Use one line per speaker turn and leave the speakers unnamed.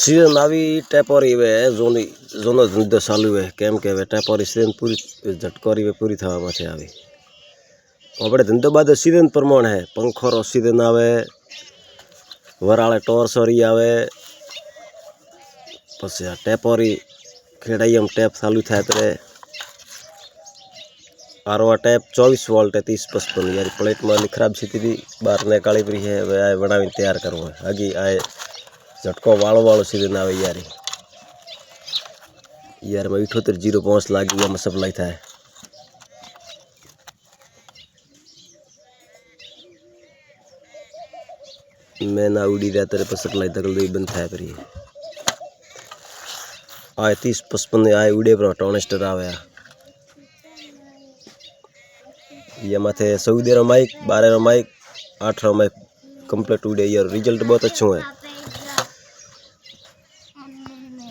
Season આવી ટેપોરી હવે જોની જોનો ધંધો ચાલુ है કેમ કે હવે ટેપોરી सीजन पूरी झटकोरी वे पूरी थवा पाछे आवी આપણે ધંધો बाद सीजन प्रमाण है पंखोरो सीजन आवे वराळे टोरसोरी आवे पछी आ टेपोरी खेड़ाईम टेप चालू थाय तरे आरवा टेप 24 वोल्ट है 30-55 यार प्लेट में खराब स्थिति थी बार निकाली पड़ी है હવે આ બનાવીને तैयार करवो है आगे आ झटको वाळो सीजन आवे यार में 7805 लागी में सप्लाई थाय मैं ना उड़ी रहा तेरे पर सप्लाई तक बंद थाय पड़ी आए 30-55 आए उड़े पर टोनेस्टर आवे ये माथे 14 माइक 12 माइक 8 माइक कंप्लीट उड़े यार रिजल्ट बहुत अच्छा है।